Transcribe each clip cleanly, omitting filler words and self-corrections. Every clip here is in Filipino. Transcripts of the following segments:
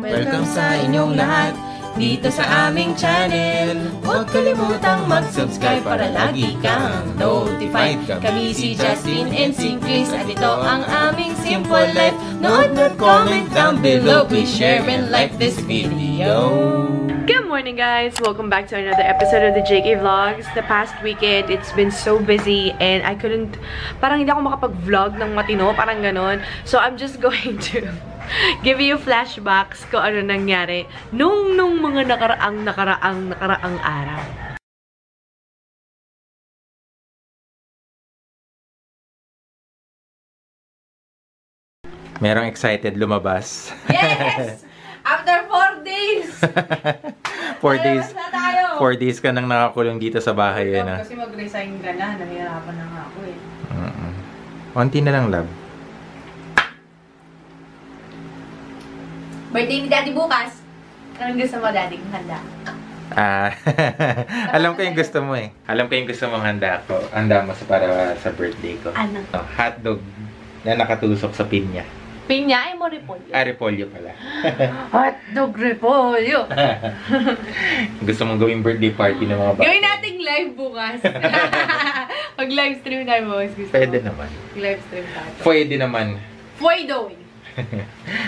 Welcome sa inyong lahat dito sa aming channel. Huwag kalimutang mag-subscribe para lagi kang notified. Kami si Justin and si Chris at ito ang aming Simple Life. Note at comment down below. Please share and like this video. Good morning, guys! Welcome back to another episode of the JK Vlogs. The past weekend, it's been so busy and I couldn't, parang hindi ako makapag-vlog ng matino, parang ganon. So I'm just going to give you flashbacks kung ano nangyari nung mga nakaraang araw. Merong excited lumabas. Yes! After 4 days! 4 days. 4 days ka nang nakakulong dito sa bahay. Kasi mag-resign ka na. Nahihirapan na nga ako eh. Konti na lang, love. Birthday ni Daddy bukas. Anong gusto mo, Daddy? Handa? Alam ko yung gusto mo eh. Alam ko yung gusto mong handa ko. Handa mo para sa birthday ko. Ano? Hotdog na nakatusok sa pinya. Pinya ay mo repolyo? Repolyo pala. Hotdog repolyo! Gusto mong gawing birthday party ng mga bata. Gawin nating live bukas. Pag-live stream tayo bukas. Pwede naman. Live stream tayo. Pwede naman. Pwede.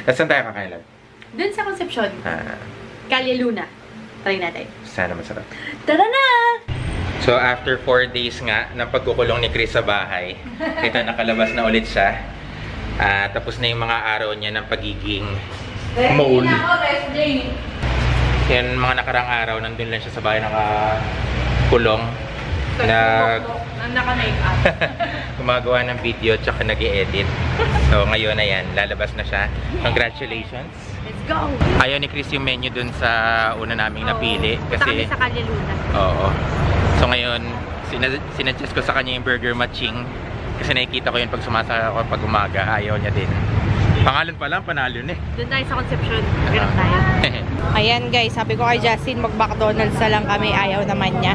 Tapos saan tayo kakain? Dun sa Concepcion. Calle Luna. Try natin. Sana masarap. Tara na! So, after 4 days nga ng pagkukulong ni Chris sa bahay, ito nakalabas na ulit siya. Tapos na yung mga araw niya ng pagiging mole. Yan, mga nakarang araw, nandun lang siya sa bahay nakakulong. Naka-makeup. Gumagawa ng video at saka nag-i-edit. So, ngayon na yan. Lalabas na siya. Congratulations. Let's go! Ayaw ni Chris yung menu dun sa una naming napili. Kasi sa Calle Luna. Oo. So ngayon, sinuggest ko sa kanya yung burger matching. Kasi nakikita ko yun pag sumasaka ako pag umaga. Ayaw niya din. Pangalan pa lang, panalo na eh. Doon tayo sa Concepcion. Ganun tayo. Ayan guys, sabi ko kay Justin mag-McDonald's na lang kami. Ayaw naman niya.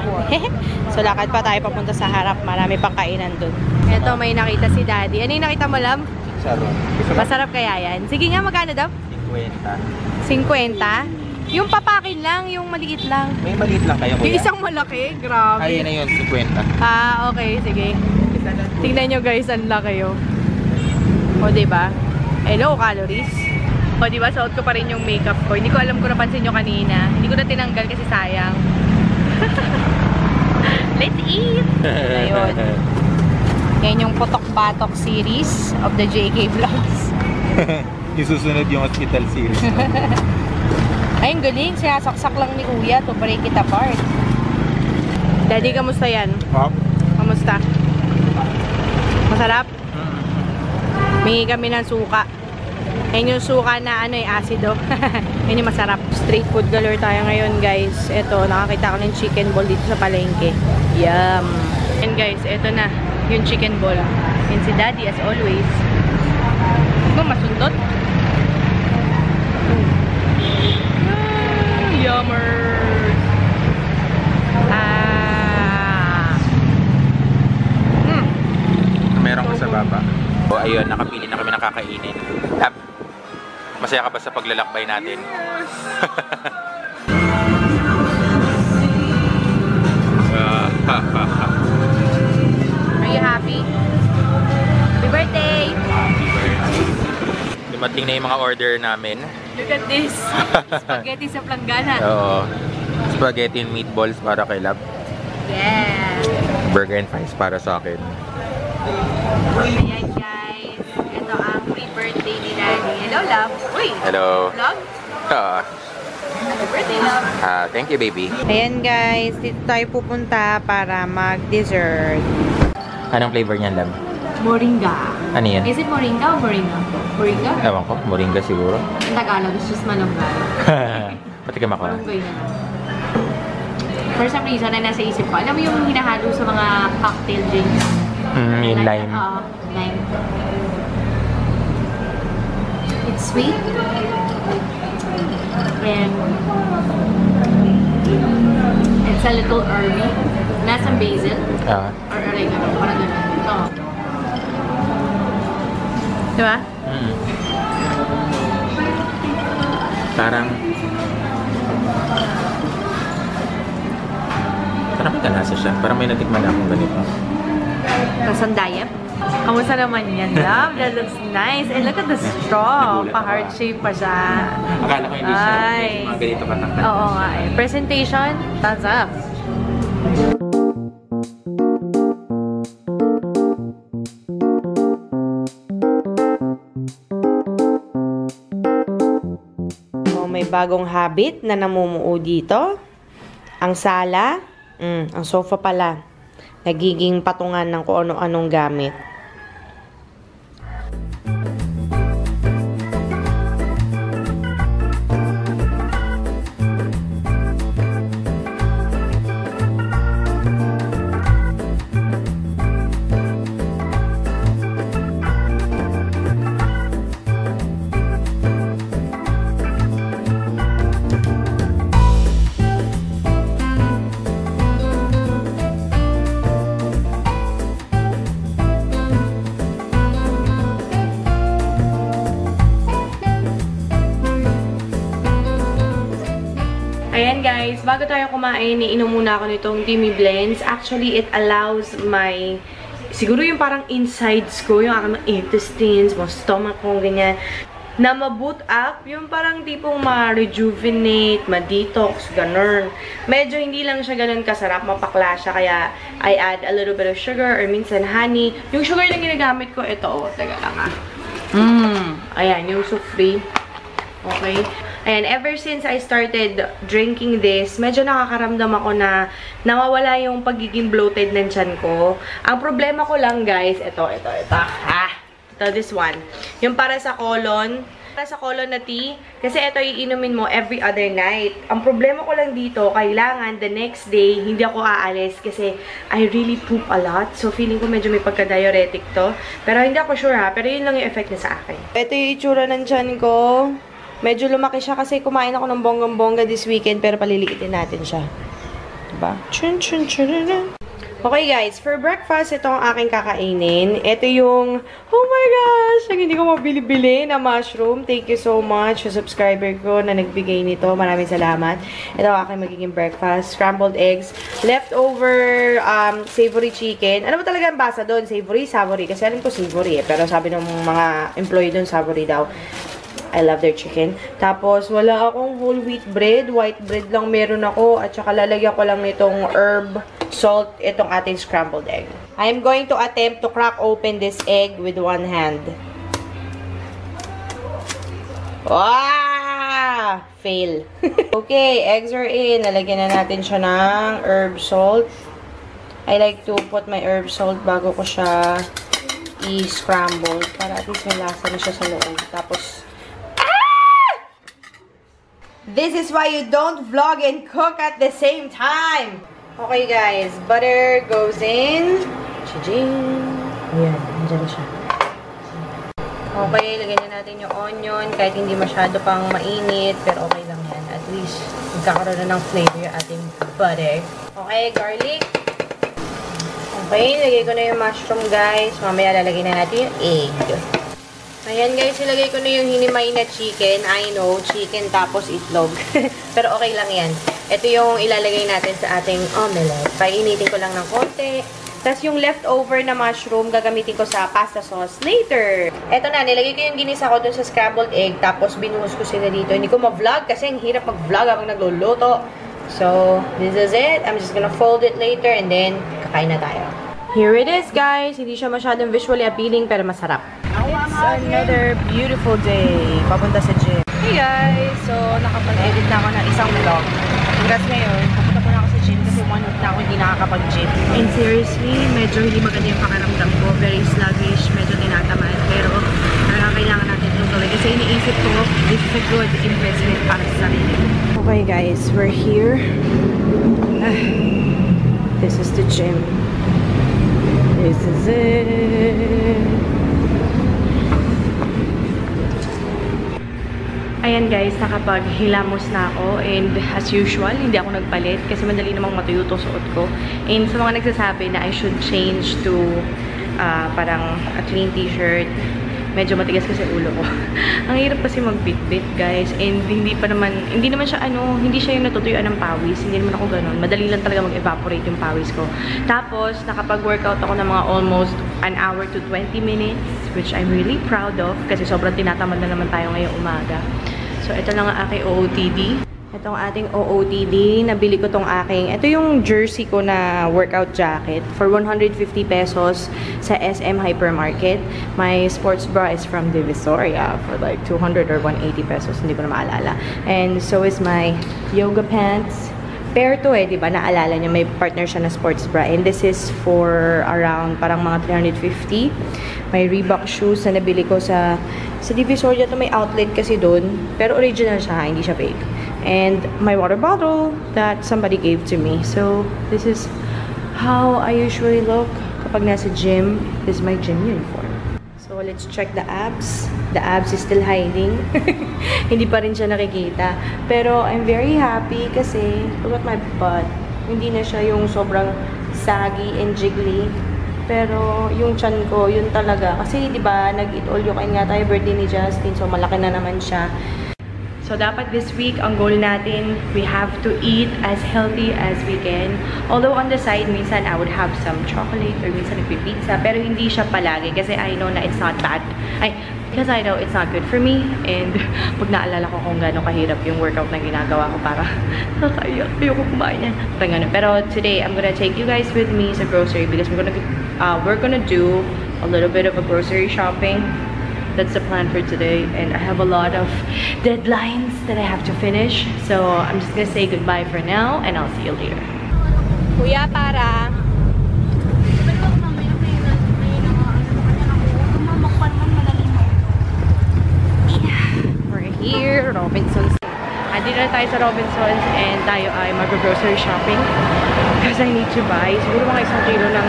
So lakad pa tayo papunta sa harap. Marami pang kainan doon. Ito, may nakita si Daddy. Ano yung nakita mo, Lam? Sarap. Masarap kaya yan? Sige nga, magkano daw? 50. 50? Yung papakin lang, yung maliit lang. May maliit lang kayo, kuya? Yung isang malaki, grabe. Ayun na yun, 50. Okay, sige. Tingnan nyo guys, ang laki yun. O, diba? Low calories. O, diba? Suot ko pa rin yung makeup ko. Hindi ko alam kung napansin nyo kanina. Hindi ko na tinanggal kasi sayang. Let's eat! Ayun. Yan yung Putok-Batok series of the JK Vlogs. Yung susunod yung hospital series. Ay, ang galing. Sinasaksak lang ni Kuya to break it apart. Daddy, kamusta yan? Kamusta? Masarap? Mingi kami ng suka. Yan yung suka na acido. Yan yung masarap. Street food galore tayo ngayon, guys. Ito, nakakita ko ng chicken ball dito sa palengke. Yum! And guys, ito na yung chicken ball. And si Daddy, as always. Masundot? Yummers! Meron ko sa baba. So, ayun, nakapili na kami ng kakainin. Masaya ka ba sa paglalakbay natin? Are you happy? Happy birthday! Happy birthday! Dumating na yung mga order namin. Look at this! Spaghetti sa planggana. Oo. Spaghetti and meatballs para kay Lab. Yeah! Burger and fries para sa akin. Ayan guys. Ito ang pre-birthday ni Daddy. Hello, Love! Uy! Hello! Vlog? Happy birthday, Love! Thank you, baby. Ayan guys, dito tayo pupunta para mag-dessert. Anong flavor niyan, Lab? Moringa. Ano yan? Is it moringa o moringa? Moringa? Ewan ko, moringa siguro. Ang Tagalog, it's just malunggay. Patikim ako. Malunggay na. For some reason, na nasa isip ko, alam mo yung hinahalo sa mga cocktail drinks? Yung lime. Oo, lime. It's sweet. And it's a little herby. Nasang basil. Or oregano. Parang gano'n. Ito. Diba? Parang matalasa siya. Parang may natikman na akong ganito. Kasandayap? Kamusta naman yan, love? That looks nice. And look at the straw. Pa-heart shape pa siya. Akala ko hindi siya. Ay. Mga ganito katangkad. Oo nga eh. Presentation, thumbs up. Oh, may bagong habit na namumuo dito. Ang sala. Ang sofa pala. Nagiging patungan ng kung ano-anong gamit. Ayan guys, bago tayo kumain, iinom muna ako nitong Timmy Blends. Actually, it allows my, siguro yung parang insides ko, yung aking intestines, mga stomach ko, ganyan, na ma-boot up, yung parang tipong ma-rejuvenate, ma-detox, ganun. Medyo hindi lang siya ganun kasarap, mapakla siya, kaya I add a little bit of sugar or minsan honey. Yung sugar na ginagamit ko, ito, taga lang ah. Ayan, yung Sufri. Okay. And ever since I started drinking this, medyo nakakaramdam ako na nawawala yung pagiging bloated ng tiyan ko. Ang problema ko lang, guys, ito. This one. Yung para sa colon na tea. Kasi ito iinumin mo every other night. Ang problema ko lang dito, kailangan the next day, hindi ako aalis kasi I really poop a lot. So, feeling ko medyo may pagka-diuretic to. Pero hindi ako sure ha. Pero yun lang yung effect niya sa akin. Ito yung itsura ng tiyan ko. Medyo lumaki siya kasi kumain ako ng bonggang-bongga this weekend pero paliliitin natin siya. Diba? Okay guys, for breakfast, ito ang aking kakainin. Ito yung, oh my gosh, ang hindi ko mabili-bili na mushroom. Thank you so much sa subscriber ko na nagbigay nito. Maraming salamat. Ito ang aking magiging breakfast. Scrambled eggs, leftover savory chicken. Ano ba talaga ang basa doon? Savory? Kasi alam ko savory eh. Pero sabi ng mga employee doon, savory daw. I love their chicken. Tapos, wala akong whole wheat bread. White bread lang meron ako. At saka lalagyan ko lang nitong herb, salt, itong ating scrambled egg. I'm going to attempt to crack open this egg with one hand. Wow! Fail. Okay, eggs are in. Lalagyan na natin siya ng herb salt. I like to put my herb salt bago ko siya i-scramble. Para at least may lasa na siya sa loob. Tapos, this is why you don't vlog and cook at the same time. Okay guys, butter goes in. Chijing. Ayan, nandiyan na siya. Okay, lagyan na natin yung onion. Kahit hindi masyado pang mainit, pero okay lang yan. At least, magkakaroon na ng flavor yung ating butter. Okay, garlic. Okay, lagay ko na yung mushroom guys. Mamaya lalagay na natin yung egg. Ayan guys, ilagay ko na yung hinimay na chicken. I know, chicken tapos itlog. Pero okay lang yan. Ito yung ilalagay natin sa ating omelette. Painitin ko lang ng konti. Tapos yung leftover na mushroom, gagamitin ko sa pasta sauce later. Ito na, nilagay ko yung ginisa ko dun sa scrambled egg. Tapos binuhos ko sila dito. Hindi ko ma-vlog kasi ang hirap mag-vlog habang nagluluto. So, this is it. I'm just gonna fold it later and then kakain na tayo. Here it is guys. Hindi siya masyadong visually appealing pero masarap. It's another beautiful day. Papunta sa gym. Hey guys! So, nakapag-edit na ako ng isang vlog. Congrats ngayon. Papunta ko na ako sa gym kasi 1 week na ako hindi nakakapag-gym. And seriously, medyo hindi maganda yung pakaramdam ko. Very sluggish, medyo tinatamad. Pero, kailangan natin itong gawin. Kasi iniisip ko, this is a good investment para sa sarili. Okay guys, we're here. This is the gym. This is it. Ayan guys, nakapaghilamos na ako and as usual, hindi ako nagpalit kasi madali namang matuyo to suot ko. And sa mga nagsasabi na I should change to parang a clean t-shirt, Medyo matigas kasi ulo ko. Ang hirap kasi mag-bit-bit, guys. And hindi naman siya hindi siya yung natutuyuan ng pawis. Hindi naman ako ganun. Madali lang talaga mag-evaporate yung pawis ko. Tapos, nakapag-workout ako ng mga almost an hour to 20 minutes, which I'm really proud of kasi sobrang tinatamad na naman tayo ngayong umaga. So, ito lang ang aking OOTD. Itong ating OOTD, nabili ko tong ito yung jersey ko na workout jacket for 150 pesos sa SM Hypermarket. My sports bra is from Divisoria for like 200 or 180 pesos, hindi ko na maalala. And so is my yoga pants. Pair to diba? Naalala nyo, may partner siya na sports bra. And this is for around parang mga 350. May Reebok shoes na nabili ko sa Divisoria. To may outlet kasi doon. Pero original siya, hindi siya fake. And my water bottle that somebody gave to me. So, this is how I usually look kapag nasa gym. This is my gym uniform. So, let's check the abs. The abs is still hiding. Hindi pa rin siya nakikita. Pero, I'm very happy kasi look at my butt. Hindi na siya yung sobrang saggy and jiggly. Pero, yung chan ko, yun talaga. Kasi, di ba, nag-eat all you can nga tayo, birthday ni Justin. So, malaki na naman siya. So, dapat this week, ang goal natin, we have to eat as healthy as we can. Although, on the side, minsan, I would have some chocolate or minsan nagpipizza. Pero, hindi siya palagi kasi I know na it's not bad. Because I know it's not good for me. And, pag naalala ko kung gano'ng kahirap yung workout na ginagawa ko para ayoko kumain yan. Pero, today, I'm gonna take you guys with me sa grocery because we're gonna do a little bit of a grocery shopping. That's the plan for today, and I have a lot of deadlines that I have to finish. So I'm just gonna say goodbye for now, and I'll see you later. Kuya, para. We're here, Robinsons. Andito na tayo sa Robinsons, and tayo ay mag-grocery shopping because I need to buy siguro mga 1 kilo ng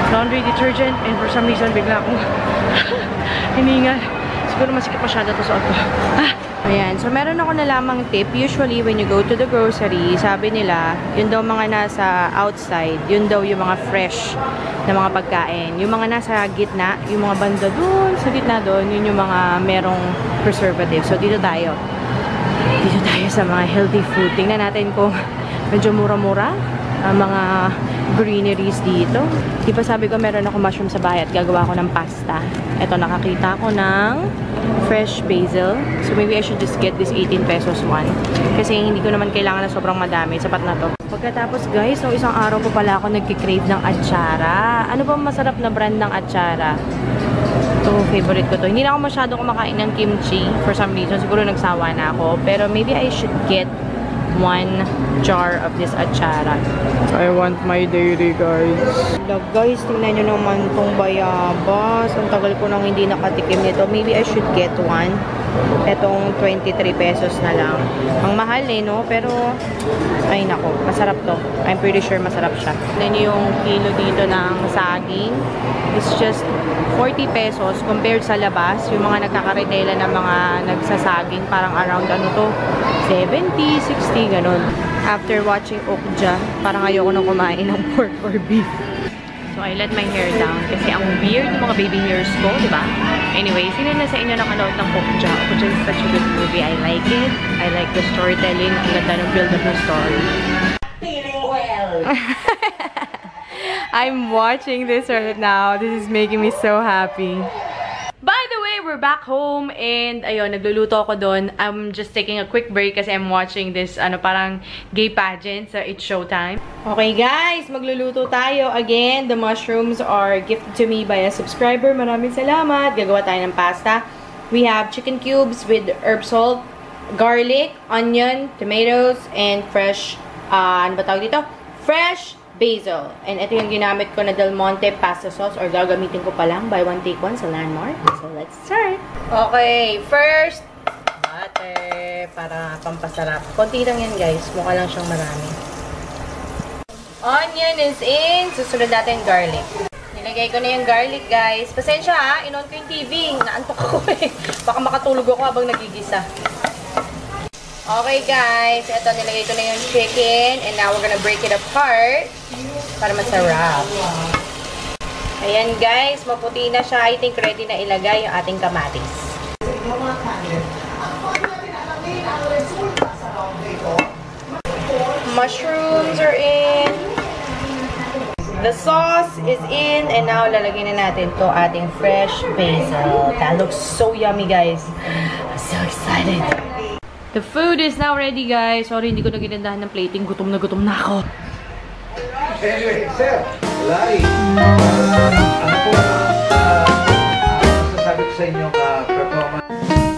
laundry detergent, and for some reason bigla akong hiningal. Siguro masikip masyado to sa auto. Ayan. So, meron ako nalamang tip. Usually, when you go to the grocery, sabi nila, yun daw mga nasa outside, yun daw yung mga fresh na mga pagkain. Yung mga nasa gitna, yung mga banda dun, sa gitna dun, yun yung mga merong preservative. So, dito tayo. Dito tayo sa mga healthy food. Tingnan natin kung medyo mura-mura ang mga greeneries dito. Di ba sabi ko meron ako mushroom sa bahay at gagawa ko ng pasta. Ito, nakakita ko ng fresh basil. So maybe I should just get this 18 pesos one. Kasi hindi ko naman kailangan na sobrang madami. Sapat na to. Pagkatapos guys, nung isang araw po pala ako nagkikrave ng atsara. Ano ba masarap na brand ng atsara? Ito, favorite ko to. Hindi na ako masyado kumakain ng kimchi. For some reason, siguro nagsawa na ako. Pero maybe I should get 1 jar of this atsara. I want my dairy, guys. Look, guys, tingnan nyo naman tong bayabas. Ang tagal ko nang hindi nakatikim nito. Maybe I should get one. Etong 23 pesos na lang. Ang mahal no? Pero, ay nako, masarap to. I'm pretty sure masarap siya. Then yung kilo dito ng saging is just 40 pesos compared sa labas. Yung mga nagkakaretela na mga nagsasaging, parang around 70, 60, ganun. After watching Okja, parang ayoko nang kumain ng pork or beef. So, I let my hair down kasi ang weird ng mga baby hairs ko, di ba? Anyway, sino na sa inyo nakanood ng Okja? Okja is such a good movie. I like it. I like the storytelling. Ang ganda ng build-up ng story. Feeling well! I'm watching this right now. This is making me so happy. By the way, we're back home and ayun, nagluluto ako doon. I'm just taking a quick break kasi I'm watching this parang gay pageant sa It's Showtime. Okay guys, magluluto tayo again. The mushrooms are gifted to me by a subscriber. Maraming salamat. Gagawa tayo ng pasta. We have chicken cubes with herb salt, garlic, onion, tomatoes, and fresh, ano ba tawag dito? Fresh basil. And ito yung ginamit ko na Del Monte pasta sauce or gagamitin ko pa lang. Buy one, take one sa Landmark. So, let's start. Okay, first, butter para pampasarap. Konti lang yan, guys. Mukha lang siyang marami. Onion is in. Susunod natin garlic. Nilagay ko na yung garlic, guys. Pasensya ha, in-on ko yung TV. Naantok ako eh. Baka makatulog ako habang nagigisa. Okay guys, ito nilagay ko na yung chicken and now we're gonna break it apart para masarap. Ayan guys, maputi na siya. I think ready na ilagay yung ating kamatis. Mushrooms are in. The sauce is in. And now, lalagyan na natin to ating fresh basil. That looks so yummy, guys. I'm so excited. The food is now ready, guys. Sorry, hindi ko na ginandahan ng plating. Gutom na ako. Anyway, sir, Lai, ano po masasabi ko sa inyong performance?